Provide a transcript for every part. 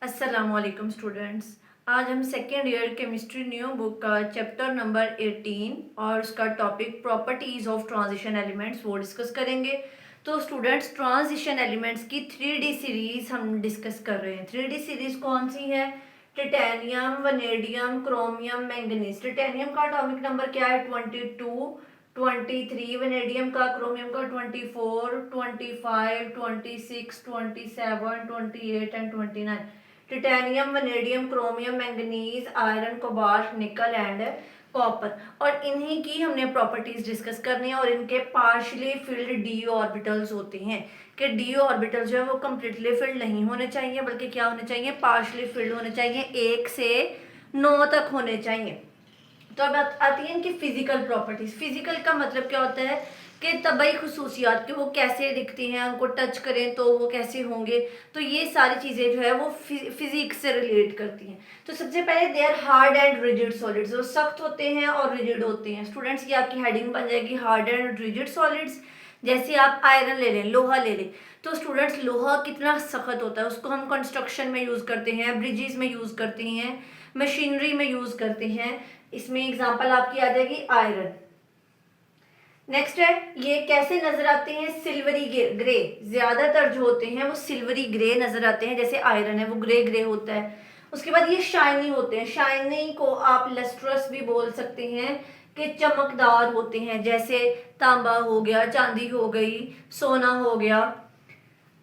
अस्सलामुअलैकुम स्टूडेंट्स। आज हम second year chemistry new book का चैप्टर नंबर 18 और उसका topic properties of transition elements वो डिस्कस करेंगे। तो स्टूडेंट्स, ट्रांजिशन एलिमेंट्स की 3D सीरीज हम डिस्कस कर रहे हैं। 3D सीरीज कौन सी है? Titanium, vanadium, chromium, manganese. Titanium का एटॉमिक नंबर क्या है? 22, 23। वनेडियम का, क्रोमियम का 24, 25, 26, 27, 28 and 29। Titanium, vanadium, chromium, manganese, iron, cobalt, निकल एंड कॉपर। और इन्हीं की हमने प्रॉपर्टीज डिस्कस करनी है। और इनके पार्शियली फिल्ड डी ऑर्बिटल्स होते हैं कि डी ऑर्बिटल जो है वो कम्प्लीटली फिल्ड नहीं होने चाहिए, बल्कि क्या होने चाहिए? पार्शियली फिल्ड होने चाहिए, 1 से 9 तक होने चाहिए। तो अब आती है इनकी फिजिकल प्रॉपर्टीज। फिजिकल का मतलब क्या होता है कि तबई खसूसियात कि वो कैसे दिखती हैं, उनको टच करें तो वो कैसे होंगे। तो ये सारी चीज़ें जो है वो फिजिक्स से रिलेट करती हैं। तो सबसे पहले they are hard and rigid solids. वो सख्त होते हैं और रिजिड होते हैं। स्टूडेंट्स, ये आपकी हेडिंग बन जाएगी हार्ड एंड रिजिड सॉलिड्स। जैसे आप आयरन ले लें, लोहा ले लें, तो स्टूडेंट्स लोहा कितना सख्त होता है, उसको हम कंस्ट्रक्शन में यूज़ करते हैं, ब्रिजेस में यूज़ करते हैं, मशीनरी में यूज़ करते हैं। इसमें एग्जांपल आपकी आ जाएगी आयरन। नेक्स्ट है, ये कैसे नजर आते हैं? Silvery grey. ज्यादातर जो होते हैं वो सिल्वरी ग्रे नजर आते हैं। जैसे आयरन है वो ग्रे ग्रे होता है। उसके बाद ये शाइनी होते हैं। शाइनी को आप लस्ट्रस भी बोल सकते हैं कि चमकदार होते हैं। जैसे तांबा हो गया, चांदी हो गई, सोना हो गया।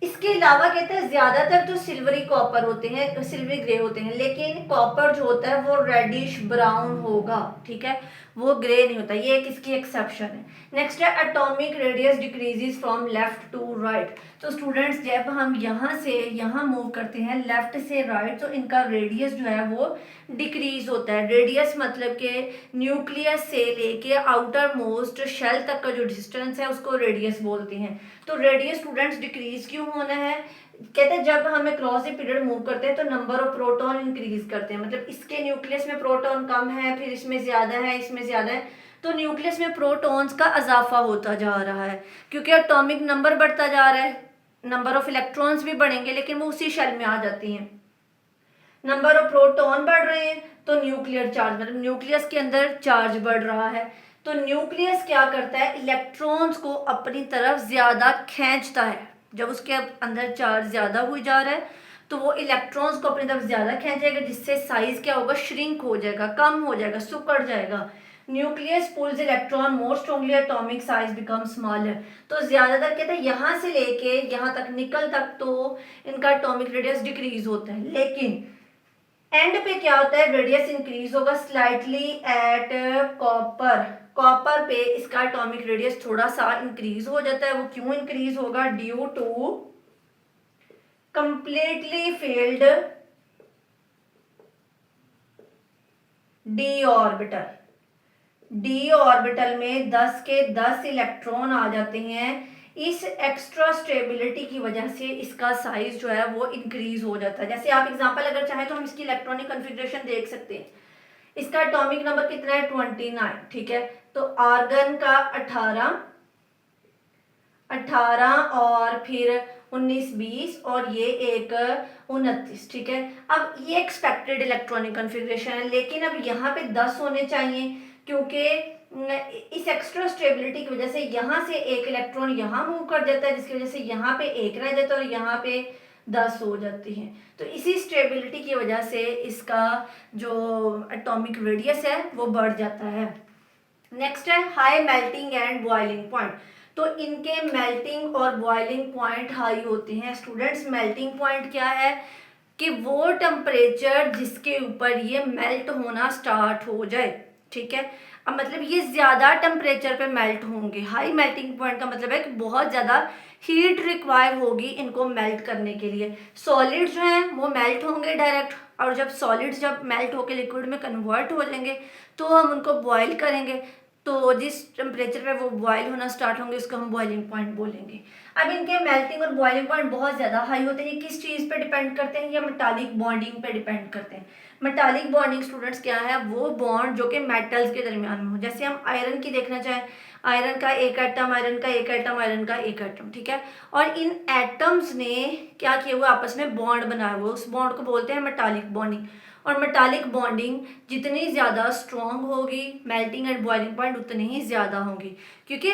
इसके अलावा कहते हैं ज्यादातर तो सिल्वरी कॉपर होते हैं, सिल्वरी ग्रे होते हैं, लेकिन कॉपर जो होता है वो रेडिश ब्राउन होगा। ठीक है, वो ग्रे नहीं होता। ये एक इसकी एक्सेप्शन है। नेक्स्ट है, atomic radius decreases from left to right. तो स्टूडेंट्स, जब हम यहाँ से यहाँ मूव करते हैं लेफ्ट से राइट, तो इनका रेडियस जो है वो डिक्रीज होता है। रेडियस मतलब कि न्यूक्लियस से लेके आउटर मोस्ट शेल तक का जो डिस्टेंस है उसको रेडियस बोलते हैं। तो रेडियस स्टूडेंट्स डिक्रीज क्यों होना है? कहते हैं जब हम क्रॉस ए पीरियड मूव करते हैं तो नंबर ऑफ प्रोटॉन इंक्रीज करते हैं। मतलब इसके न्यूक्लियस में प्रोटॉन कम है, फिर इसमें ज्यादा है, इसमें ज्यादा है, तो न्यूक्लियस में प्रोटॉन्स का इजाफा होता जा रहा है। क्योंकि एटॉमिक नंबर बढ़ता जा रहा है, नंबर ऑफ इलेक्ट्रॉन्स भी बढ़ेंगे, लेकिन वो उसी शेल में आ जाती हैं। नंबर ऑफ प्रोटॉन बढ़ रहे हैं तो न्यूक्लियर चार्ज, मतलब न्यूक्लियस के अंदर चार्ज बढ़ रहा है। तो न्यूक्लियस क्या करता है? इलेक्ट्रॉन्स को अपनी तरफ ज्यादा खींचता है। जब उसके अंदर चार्ज ज्यादा हो जा रहा है तो वो इलेक्ट्रॉन्स को अपनी तरफ ज्यादा खींचेगा, जिससे साइज क्या होगा? श्रिंक हो जाएगा, कम हो जाएगा, सिकुड़ जाएगा। Nucleus pulls electron more strongly, atomic size become smaller. तो ज्यादातर कहते हैं यहाँ से लेके यहाँ तक, निकल तक, तो इनका एटॉमिक रेडियस डिक्रीज होता है। लेकिन एंड पे क्या होता है? रेडियस इंक्रीज होगा स्लाइटली एट कॉपर। कॉपर पे इसका एटॉमिक रेडियस थोड़ा सा इंक्रीज हो जाता है। वो क्यों इंक्रीज होगा? Due to completely filled d orbital. D orbital में 10 के 10 इलेक्ट्रॉन आ जाते हैं। इस एक्स्ट्रा स्टेबिलिटी की वजह से इसका साइज जो है वो इंक्रीज हो जाता है। जैसे आप एग्जांपल अगर चाहें तो हम इसकी इलेक्ट्रॉनिक कॉन्फ़िगरेशन देख सकते हैं। इसका एटॉमिक नंबर कितना है? 29। ठीक है, तो आर्गन का 18 और फिर 19, 20 और ये एक 29। ठीक है, अब ये एक्सपेक्टेड इलेक्ट्रॉनिक कॉन्फ़िगरेशन है, लेकिन अब यहाँ पे 10 होने चाहिए, क्योंकि इस एक्स्ट्रा स्टेबिलिटी की वजह से यहाँ से एक इलेक्ट्रॉन यहाँ मूव कर जाता है, जिसकी वजह से यहाँ पे एक रह जाता है और यहाँ पे 10 हो जाती हैं। तो इसी स्टेबिलिटी की वजह से इसका जो एटॉमिक रेडियस है वो बढ़ जाता है। नेक्स्ट है high melting and boiling point. तो इनके मेल्टिंग और बॉइलिंग पॉइंट हाई होते हैं। स्टूडेंट्स, मेल्टिंग पॉइंट क्या है? कि वो टेम्परेचर जिसके ऊपर ये मेल्ट होना स्टार्ट हो जाए। ठीक है, अब मतलब ये ज्यादा टेम्परेचर पे मेल्ट होंगे। हाई मेल्टिंग पॉइंट का मतलब है कि बहुत ज्यादा हीट रिक्वायर होगी इनको मेल्ट करने के लिए। सॉलिड जो हैं वो मेल्ट होंगे डायरेक्ट, और जब सॉलिड्स जब मेल्ट होकर लिक्विड में कन्वर्ट हो जाएंगे तो हम उनको बॉयल करेंगे। तो जिस टेम्परेचर पे वो बॉयल होना स्टार्ट होंगे उसको हम बॉइलिंग पॉइंट बोलेंगे। अब इनके मेल्टिंग और बॉइलिंग पॉइंट बहुत ज़्यादा हाई होते हैं। ये किस चीज़ पे डिपेंड करते हैं? या मेटालिक बॉन्डिंग पे डिपेंड करते हैं। मेटालिक बॉन्डिंग स्टूडेंट्स क्या है? वो बॉन्ड जो कि मेटल्स के दरमियान में हो। जैसे हम आयरन की देखना चाहें, आयरन का एक एटम, आयरन का एक एटम, आयरन का एक एटम, ठीक है। और इन एटम्स ने क्या किया हुआ? आपस में बॉन्ड बनाया हुआ, उस बॉन्ड को बोलते हैं मेटालिक बॉन्डिंग। और मेटालिक बॉन्डिंग जितनी ज़्यादा स्ट्रॉन्ग होगी, मेल्टिंग एंड बॉइलिंग पॉइंट उतनी ही ज़्यादा होंगी। क्योंकि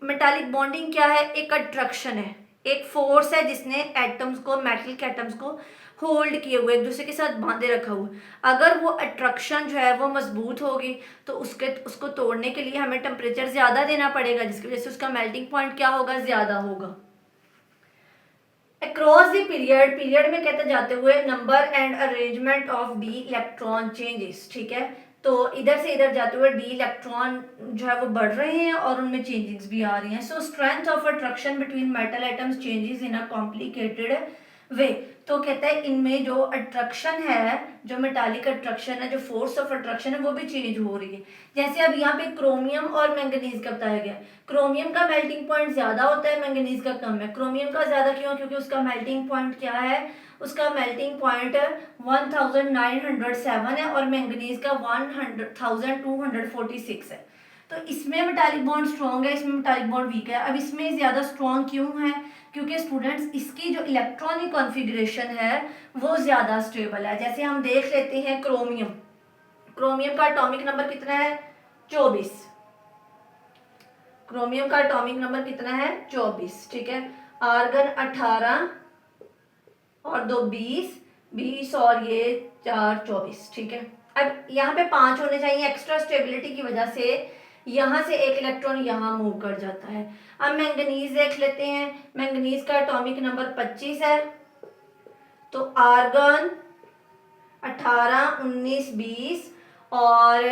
मेटालिक बॉन्डिंग क्या है? एक अट्रैक्शन है, एक फोर्स है जिसने एटम्स को, मेटल के एटम्स को होल्ड किए हुए, एक दूसरे के साथ बांधे रखा हुआ। अगर वो अट्रैक्शन जो है वो मजबूत होगी तो उसको तोड़ने के लिए हमें टेम्परेचर ज़्यादा देना पड़ेगा, जिसकी वजह से उसका मेल्टिंग पॉइंट क्या होगा? ज़्यादा होगा। अक्रॉस द पीरियड, पीरियड में कहते जाते हुए number and arrangement of D electron changes, ठीक है। तो इधर से इधर जाते हुए डी इलेक्ट्रॉन जो है वो बढ़ रहे हैं और उनमें चेंजेस भी आ रही हैं। So strength of attraction between metal atoms changes in a complicated way. तो कहता है इनमें जो अट्रैक्शन है, जो मेटालिक अट्रैक्शन है, जो फोर्स ऑफ अट्रैक्शन है, वो भी चेंज हो रही है। जैसे अब यहाँ पे क्रोमियम और मैंगनीज का बताया गया। क्रोमियम का मेल्टिंग पॉइंट ज्यादा होता है, मैंगनीज का कम है। क्रोमियम का ज्यादा क्यों? क्योंकि उसका मेल्टिंग पॉइंट क्या है? उसका मेल्टिंग पॉइंट 1907 है और मैंगनीज का 1246 है। तो इसमें मेटालिक बॉन्ड स्ट्रॉन्ग है, इसमें मेटालिक बॉन्ड वीक है। अब इसमें ज्यादा स्ट्रॉन्ग क्यों है? क्योंकि स्टूडेंट्स इसकी जो इलेक्ट्रॉनिक कॉन्फ़िगरेशन है वो ज्यादा स्टेबल है। जैसे हम देख लेते हैं क्रोमियम, क्रोमियम का एटॉमिक नंबर कितना है? 24। क्रोमियम का एटॉमिक नंबर कितना है? 24, ठीक है। आर्गन 18 और 2 20, 20 और ये 4 24, ठीक है। अब यहाँ पे 5 होने चाहिए, एक्स्ट्रा स्टेबिलिटी की वजह से यहाँ से एक इलेक्ट्रॉन यहाँ मूव कर जाता है। अब मैंगनीज देख लेते हैं। मैंगनीज का एटॉमिक नंबर 25 है। तो आर्गन 18, 19, 20 और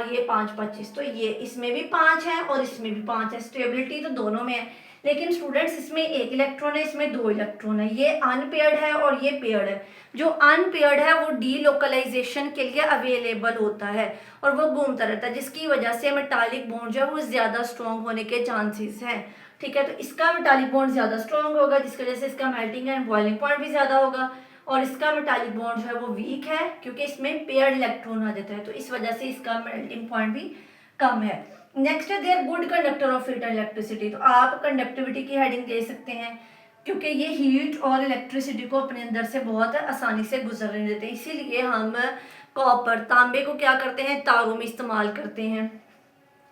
ये 5 25, तो ये इसमें भी 5 है और इसमें भी 5 है। स्टेबिलिटी तो दोनों में है, लेकिन स्टूडेंट्स इसमें एक इलेक्ट्रॉन है, इसमें 2 इलेक्ट्रॉन है। ये अनपेयर्ड है और ये पेयर्ड है। जो अनपेयर्ड है वो डीलोकलाइजेशन के लिए अवेलेबल होता है और वो घूमता रहता है, जिसकी वजह से मेटालिक बॉन्ड जो है वो ज्यादा स्ट्रॉन्ग होने के चांसेस हैं, ठीक है। तो इसका मेटालिक बॉन्ड ज्यादा स्ट्रॉन्ग होगा, जिसकी वजह से इसका मेल्टिंग एंड बॉइलिंग पॉइंट भी ज्यादा होगा। और इसका मेटालिक बॉन्ड जो है वो वीक है क्योंकि इसमें पेयर्ड इलेक्ट्रॉन आ जाता है, तो इस वजह से इसका मेल्टिंग पॉइंट भी कम है। नेक्स्ट है, they are good conductor of heat and electricity. तो आप कंडक्टिविटी की हेडिंग दे सकते हैं क्योंकि ये हीट और इलेक्ट्रिसिटी को अपने अंदर से बहुत आसानी से गुजरने देते हैं। इसीलिए हम कॉपर, तांबे को क्या करते हैं? तारों में इस्तेमाल करते हैं।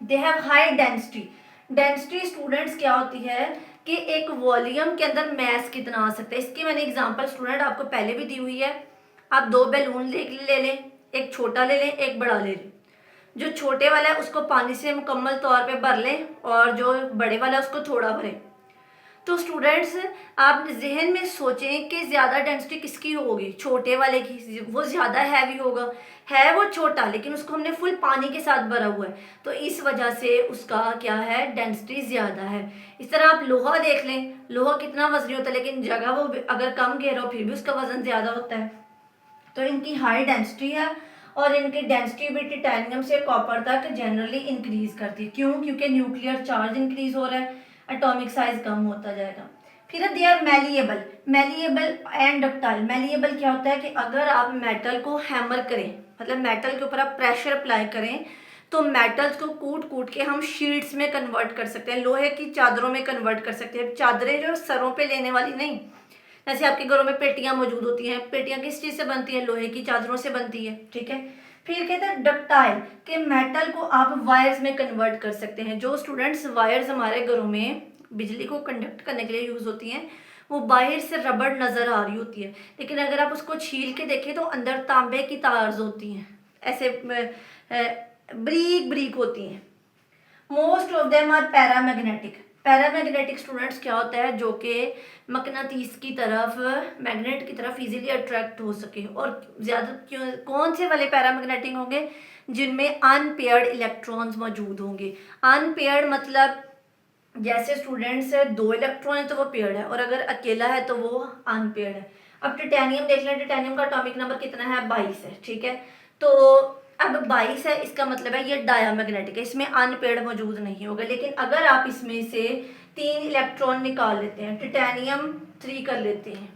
They have high density. Density students क्या होती है कि एक वॉल्यूम के अंदर मैस कितना आ सकता है। इसकी मैंने एग्जांपल स्टूडेंट आपको पहले भी दी हुई है। आप 2 बैलून ले लें, एक छोटा ले लें, एक बड़ा ले लें। जो छोटे वाला है उसको पानी से मुकम्मल तौर पे भर लें और जो बड़े वाला है उसको थोड़ा भरें। तो स्टूडेंट्स आप जहन में सोचें कि ज़्यादा डेंसिटी किसकी होगी? छोटे वाले की, वो ज़्यादा हैवी होगा। है वो छोटा लेकिन उसको हमने फुल पानी के साथ भरा हुआ है, तो इस वजह से उसका क्या है? डेंसिटी ज़्यादा है। इस तरह आप लोहा देख लें, लोहा कितना वजनी होता है लेकिन जगह वो अगर कम घेरा हो फिर भी उसका वजन ज़्यादा होता है। तो इनकी हाई डेंसिटी है और इनकी डेंसिटी भी टाइटेनियम से कॉपर तक जनरली इंक्रीज करती है। क्यों? क्योंकि न्यूक्लियर चार्ज इंक्रीज हो रहा है, एटॉमिक साइज कम होता जाएगा। फिर they are malleable, malleable and ductile. Malleable क्या होता है कि अगर आप मेटल को हैमर करें, मतलब मेटल के ऊपर आप प्रेशर अप्लाई करें, तो मेटल्स को कूट कूट के हम शीट्स में कन्वर्ट कर सकते हैं, लोहे की चादरों में कन्वर्ट कर सकते हैं। चादरें जो सरों पे लेने वाली नहीं, जैसे आपके घरों में पेटियां मौजूद होती हैं, पेटियां किस चीज़ से बनती है? लोहे की चादरों से बनती है, ठीक है। फिर कहते हैं डक्टाइल, के मेटल को आप वायर्स में कन्वर्ट कर सकते हैं। जो स्टूडेंट्स वायर्स हमारे घरों में बिजली को कंडक्ट करने के लिए यूज़ होती हैं, वो बाहर से रबड़ नज़र आ रही होती है, लेकिन अगर आप उसको छील के देखें तो अंदर तांबे की तार्स होती हैं, ऐसे ब्रीक ब्रीक होती हैं। Most of them are paramagnetic. Paramagnetic students क्या होता है? जो कि मकनातीस की तरफ, मैग्नेट की तरफ इजीली अट्रैक्ट हो सके। और ज़्यादा क्यों, कौन से वाले पैरामैग्नेटिक होंगे? जिनमें अनपेयर्ड इलेक्ट्रॉन्स मौजूद होंगे। अनपेयर्ड मतलब जैसे स्टूडेंट्स 2 इलेक्ट्रॉन है तो वो पेयर्ड है, और अगर अकेला है तो वो अनपेयर्ड है। अब टाइटेनियम देख लें, टाइटेनियम का एटॉमिक नंबर कितना है? 22 है, ठीक है। तो अब 22 है, इसका मतलब है ये डायामैग्नेटिक है, इसमें अनपेयर्ड मौजूद नहीं होगा। लेकिन अगर आप इसमें से 3 इलेक्ट्रॉन निकाल लेते हैं, टिटेनियम 3 कर लेते हैं,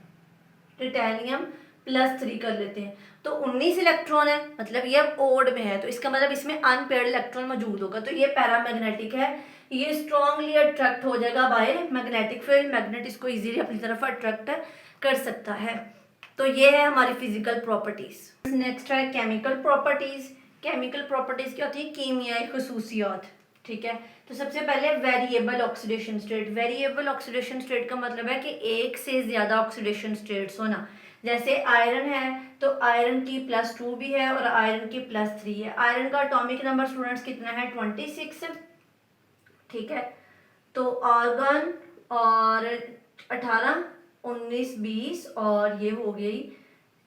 टिटेनियम +3 कर लेते हैं, तो 19 इलेक्ट्रॉन है, मतलब ये अब ओड में है, तो इसका मतलब इसमें अनपेयर्ड इलेक्ट्रॉन मौजूद होगा, तो ये पैरामैग्नेटिक है। ये स्ट्रांगली अट्रैक्ट हो जाएगा बाय मैग्नेटिक फील्ड, मैग्नेट इसको इजीली अपनी तरफ अट्रैक्ट कर सकता है। तो ये है हमारी फिजिकल प्रॉपर्टीज। नेक्स्ट है केमिकल प्रॉपर्टीज। केमिकल प्रॉपर्टीज क्या होती है? कीमियाई खसूसियात, ठीक है। तो सबसे पहले variable oxidation state. Variable oxidation state का मतलब है कि एक से ज्यादा ऑक्सीडेशन स्टेट्स होना। जैसे आयरन है तो आयरन की +2 भी है और आयरन की +3 है। आयरन का एटॉमिक नंबर स्टूडेंट्स कितना है? 26, ठीक है। तो आर्गन और 18, 19, 20 और ये हो गई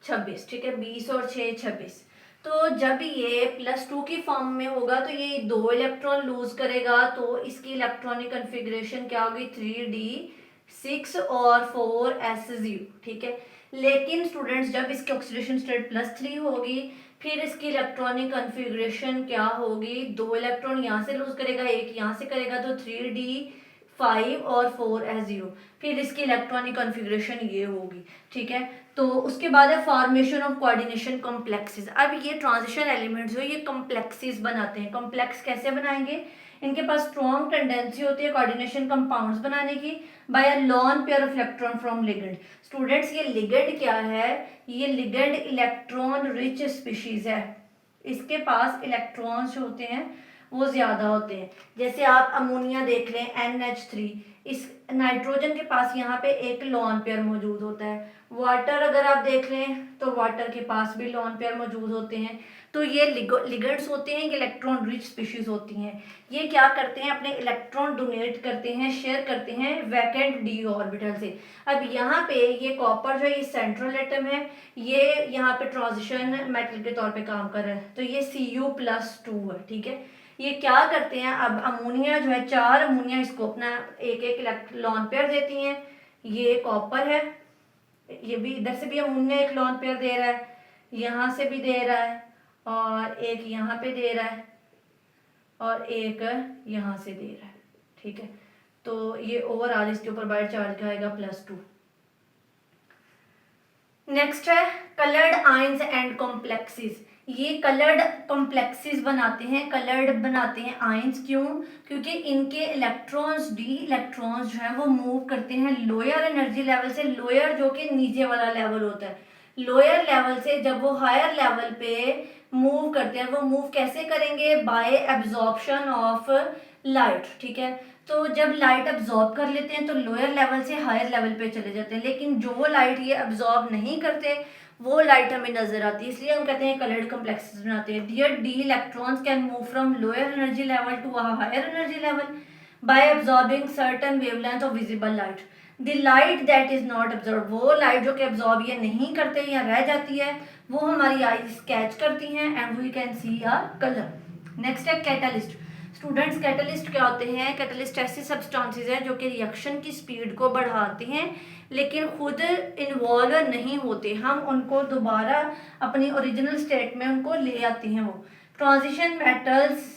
26, ठीक है। 20 और 6 26। तो जब ये +2 की फॉर्म में होगा तो ये 2 इलेक्ट्रॉन लूज करेगा, तो इसकी इलेक्ट्रॉनिक कन्फिग्रेशन क्या होगी? 3d6 और 4s0, ठीक है। लेकिन स्टूडेंट्स जब इसकी ऑक्सीडेशन स्टेट +3 होगी, फिर इसकी इलेक्ट्रॉनिक कन्फिग्रेशन क्या होगी? 2 इलेक्ट्रॉन यहाँ से लूज करेगा, एक यहाँ से करेगा, तो 3d5 और 4s0। फिर इसकी इलेक्ट्रॉनिक कॉन्फ़िगरेशन ये होगी, ठीक है। तो उसके बाद है फॉर्मेशन ऑफ कोऑर्डिनेशन कॉम्प्लेक्सेस। अब ये ट्रांजिशन एलिमेंट्स जो ये कॉम्प्लेक्सेस बनाते हैं। कॉम्प्लेक्स कैसे बनाएंगे? इनके पास स्ट्रॉन्ग टेंडेंसी होती है कोऑर्डिनेशन कंपाउंड्स बनाने की by a lone pair of electron from ligand. Students ये लिगेंड क्या है? ये लिगेंड इलेक्ट्रॉन रिच स्पीशीज है, इसके पास इलेक्ट्रॉन्स जो होते हैं वो ज्यादा होते हैं। जैसे आप अमोनिया देख लें, NH3, इस नाइट्रोजन के पास यहाँ पे एक लॉन पेयर मौजूद होता है। वाटर अगर आप देख लें तो वाटर के पास भी लॉन पेयर मौजूद होते हैं। तो ये लिगेंड्स होते हैं, ये इलेक्ट्रॉन रिच स्पीशीज होती हैं। ये क्या करते हैं? अपने इलेक्ट्रॉन डोनेट करते हैं, शेयर करते हैं वैकेंट d ऑर्बिटल से। अब यहाँ पे ये कॉपर जो है ये सेंट्रल एटम है, ये यहाँ पे ट्रांजिशन मेटल के तौर पे काम कर रहा है, तो ये Cu+2 है, ठीक है। ये क्या करते हैं? अब अमोनिया जो है, 4 अमोनिया इसको अपना एक एक लॉन पेयर देती हैं। ये कॉपर है, ये भी इधर से भी अमोनिया एक लॉन पेयर दे रहा है, यहाँ से भी दे रहा है, और एक यहाँ पे दे रहा है, और एक यहाँ से दे रहा है, ठीक है। तो ये ओवरऑल इसके ऊपर बाइट चार्ज का आएगा +2। नेक्स्ट है कलर्ड आयंस एंड कॉम्प्लेक्सेस। ये कलर्ड कॉम्प्लेक्सेस बनाते हैं, कलर्ड बनाते हैं आयंस। क्यों? क्योंकि इनके इलेक्ट्रॉन्स, d इलेक्ट्रॉन्स जो है वो मूव करते हैं लोअर एनर्जी लेवल से, लोअर जो कि नीचे वाला लेवल होता है, लोअर लेवल से जब वो हायर लेवल पे मूव करते हैं। वो मूव कैसे करेंगे? बाय एब्जॉर्प्शन ऑफ लाइट, ठीक है। तो जब लाइट अब्जॉर्ब कर लेते हैं तो लोअर लेवल से हायर लेवल पे चले जाते हैं, लेकिन जो लाइट ये अब्जॉर्ब नहीं करते वो लाइट हमें नजर आती है, इसलिए हम कहते हैं कलर्ड कॉम्प्लेक्सेस बनाते हैं। Their d electrons can move from lower energy level to a higher energy level by absorbing certain wavelength of visible light. The light that is not absorb, वो लाइट जो कि अब्जॉर्ब ये नहीं करते या रह जाती है, वो हमारी आईज कैच करती हैं and we can see a colour. Next है कैटलिस्ट। स्टूडेंट्स कैटलिस्ट क्या होते हैं? कैटलिस्ट ऐसे सब्सटेंसेस हैं जो कि रिएक्शन की स्पीड को बढ़ाते हैं लेकिन खुद इन्वॉल्व नहीं होते, हम उनको दोबारा अपनी ओरिजिनल स्टेट में उनको ले आते हैं। वो transition metals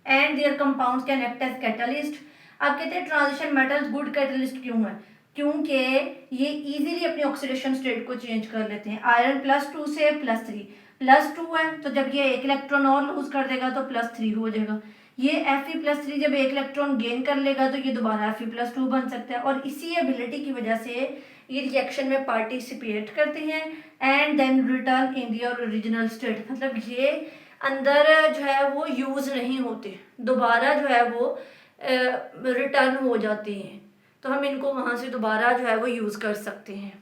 and their compounds can act as catalyst. अब कहते हैं ट्रांजिशन मेटल्स गुड कैटलिस्ट क्यों है? क्योंकि ये इजीली अपनी ऑक्सीडेशन स्टेट को चेंज कर लेते हैं। आयरन +2 से +3, +2 है तो जब ये एक इलेक्ट्रॉन और लूज कर देगा तो +3 हो जाएगा। ये Fe+3 जब एक इलेक्ट्रॉन गेन कर लेगा तो ये दोबारा Fe+2 बन सकता है, और इसी एबिलिटी की वजह से ये रिएक्शन में पार्टिसिपेट करते हैं and then return in their original state. मतलब ये अंदर जो है वो यूज नहीं होते, दोबारा जो है वो रिटर्न हो जाते हैं, तो हम इनको वहाँ से दोबारा जो है वो यूज़ कर सकते हैं।